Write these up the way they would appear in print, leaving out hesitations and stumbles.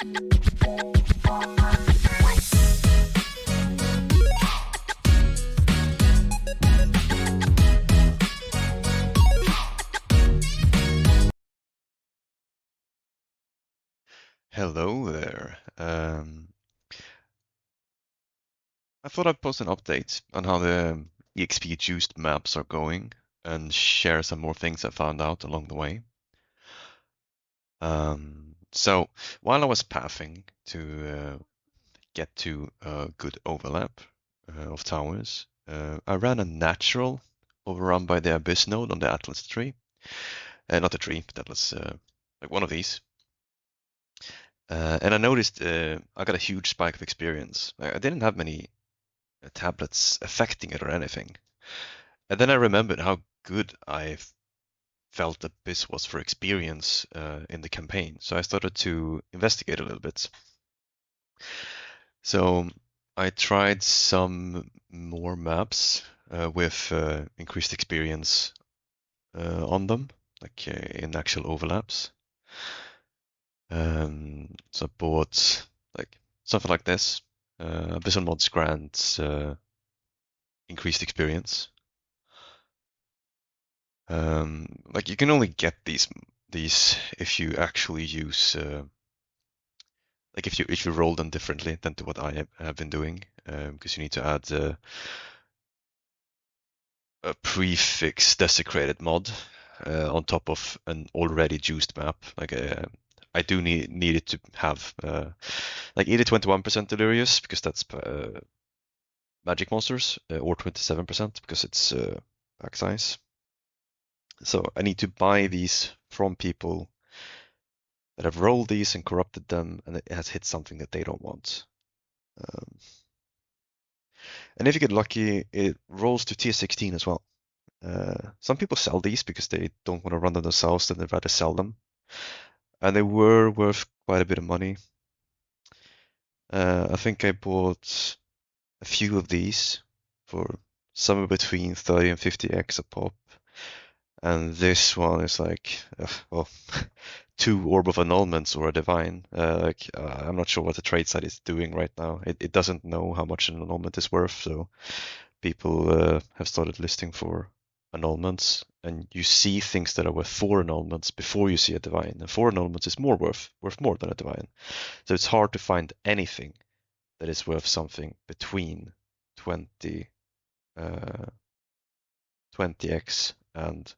Hello there. I thought I'd post an update on how the EXP juiced maps are going and share some more things I found out along the way. So while I was pathing to get to a good overlap of towers, I ran a natural overrun by the Abyss node on the Atlas tree. Not the tree, but Atlas, like one of these. And I noticed I got a huge spike of experience. I didn't have many tablets affecting it or anything. And then I remembered how good I felt that this was for experience in the campaign. So I started to investigate a little bit. So I tried some more maps with increased experience on them, like in actual overlaps. So I bought like something like this. Abyssal Mods grants increased experience. Like you can only get these if you actually use like if you roll them differently than to what I have been doing, because you need to add a prefix desecrated mod on top of an already juiced map. Like I do need it to have like either 21% delirious because that's magic monsters, or 27% because it's pack size. So I need to buy these from people that have rolled these and corrupted them, and it has hit something that they don't want. Um, and if you get lucky, it rolls to tier 16 as well. Some people sell these because they don't want to run them themselves, then they'd rather sell them. And they were worth quite a bit of money. I think I bought a few of these for somewhere between 30 and 50x a pop. And this one is like, well, 2 Orb of Annulments or a Divine. I'm not sure what the trade side is doing right now. It doesn't know how much an annulment is worth, so people have started listing for annulments. And you see things that are worth 4 annulments before you see a Divine. And 4 annulments is worth more than a Divine. So it's hard to find anything that is worth something between 20, 20x and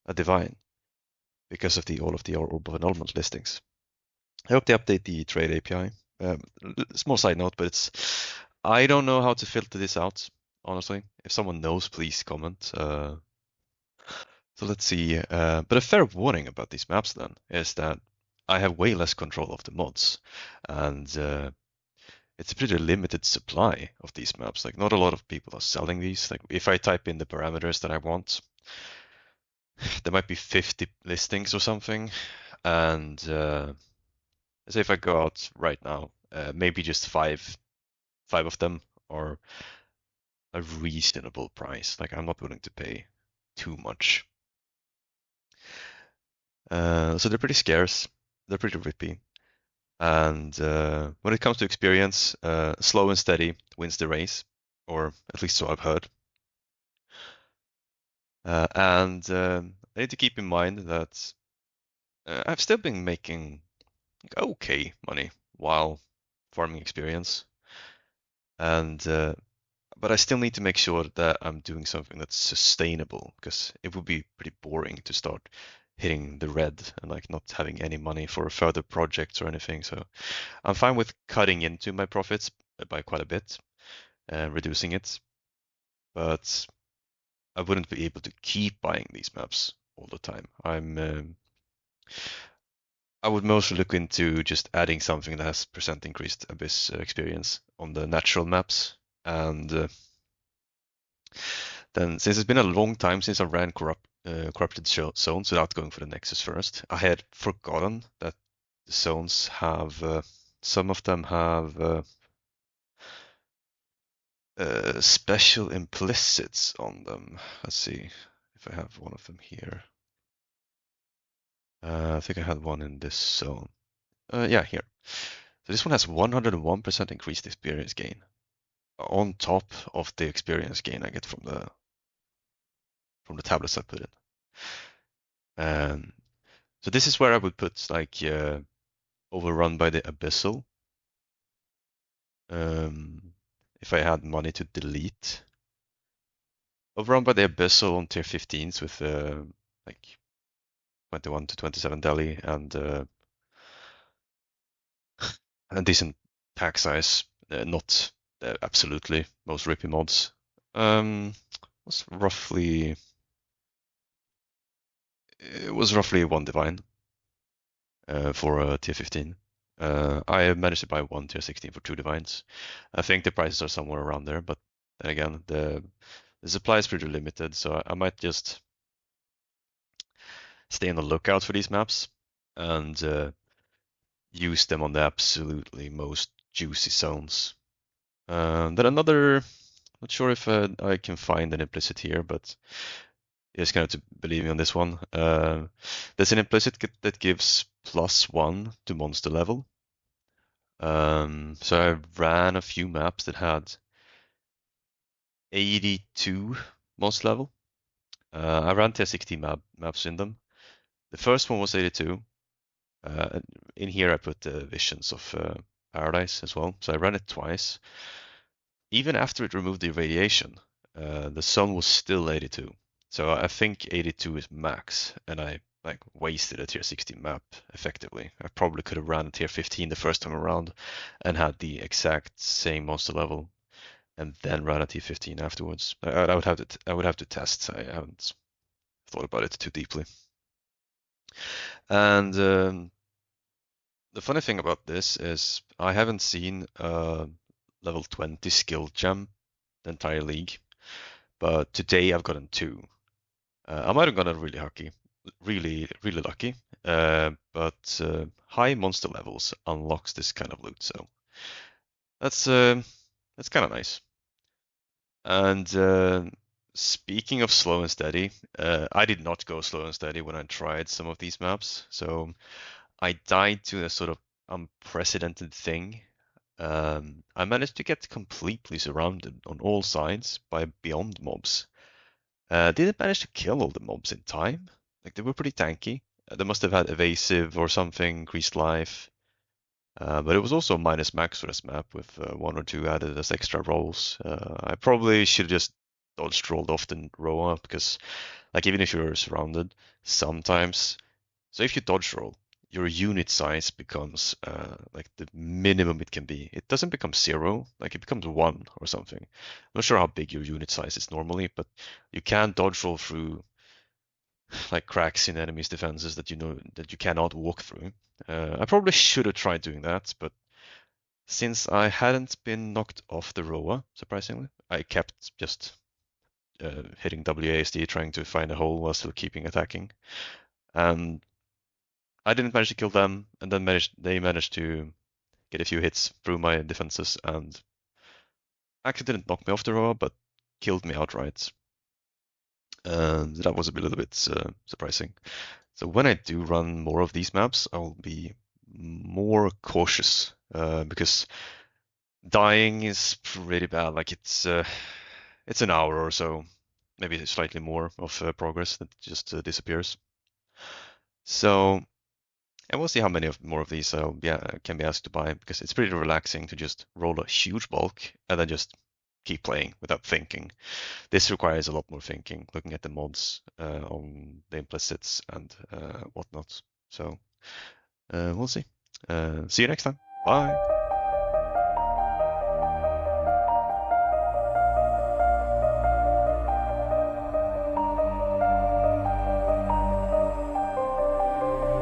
a Divine, because of all of the Orb of Annulment listings. I hope they update the trade API. Small side note, but I don't know how to filter this out, honestly. If someone knows, please comment. So let's see. But a fair warning about these maps then is that I have way less control of the mods, and it's a pretty limited supply of these maps. Like not a lot of people are selling these. Like if I type in the parameters that I want, there might be 50 listings or something, and say if I go out right now, maybe just five of them are a reasonable price. Like I'm not willing to pay too much. So they're pretty scarce. They're pretty rippy. And when it comes to experience, slow and steady wins the race, or at least so I've heard. And I need to keep in mind that I've still been making okay money while farming experience. And but I still need to make sure that I'm doing something that's sustainable, because it would be pretty boring to start hitting the red and like not having any money for further projects or anything. So I'm fine with cutting into my profits by quite a bit and reducing it, but I wouldn't be able to keep buying these maps all the time. I would mostly look into just adding something that has percent increased abyss experience on the natural maps. And then, since it's been a long time since I ran corrupted zones without going for the Nexus first, I had forgotten that the zones have some of them have special implicits on them. Let's see if I have one of them here. I think I had one in this zone. Yeah, here. So this one has 101% increased experience gain on top of the experience gain I get from the tablets I put in. So this is where I would put like Overrun by the Abyssal. If I had money to delete. Overrun by the Abyssal on tier 15s with like 21 to 27 deli and a decent pack size. Not absolutely most rippy mods. Was roughly it was roughly one divine for tier 15. I managed to buy one tier 16 for 2 divines. I think the prices are somewhere around there, but then again, the supply is pretty limited, so I might just stay on the lookout for these maps and use them on the absolutely most juicy zones. Then another, not sure if I can find an implicit here, but you just kind of to believe me on this one. There's an implicit that gives +1 to monster level. So I ran a few maps that had 82 monster level. I ran tier 16 maps in them. The first one was 82. In here I put the Visions of Paradise as well. So I ran it twice. Even after it removed the irradiation, the sun was still 82. So I think 82 is max, and I like wasted a tier 16 map effectively. I probably could have ran a tier 15 the first time around and had the exact same monster level, and then ran a tier 15 afterwards. I would have to test. I haven't thought about it too deeply. And the funny thing about this is I haven't seen a level 20 skill gem the entire league, but today I've gotten 2. I might have gotten really lucky, but high monster levels unlocks this kind of loot, so that's kind of nice. And speaking of slow and steady, I did not go slow and steady when I tried some of these maps, so I died to a sort of unprecedented thing. I managed to get completely surrounded on all sides by beyond mobs. Didn't manage to kill all the mobs in time. Like they were pretty tanky. They must have had evasive or something, increased life. But it was also minus max for this map with 1 or 2 added as extra rolls. I probably should have just dodged rolled off the Roa because, like, even if you're surrounded, sometimes. So if you dodge roll, your unit size becomes like the minimum it can be. It doesn't become 0, like it becomes 1 or something. I'm not sure how big your unit size is normally, but you can dodge roll through like cracks in enemies' defenses that you know that you cannot walk through. I probably should have tried doing that, but since I hadn't been knocked off the Roa, surprisingly, I kept just hitting WASD trying to find a hole while still keeping attacking. And I didn't manage to kill them, and then they managed to get a few hits through my defenses and actually didn't knock me off the Roa, but killed me outright. And that was a little bit surprising. So when I do run more of these maps, I'll be more cautious because dying is pretty bad. Like it's an hour or so, maybe slightly more of progress that just disappears. So, and we'll see how many more of these can be asked to buy because it's pretty relaxing to just roll a huge bulk and then just keep playing without thinking. This requires a lot more thinking, looking at the mods on the implicits and whatnot. So we'll see. See you next time. Bye.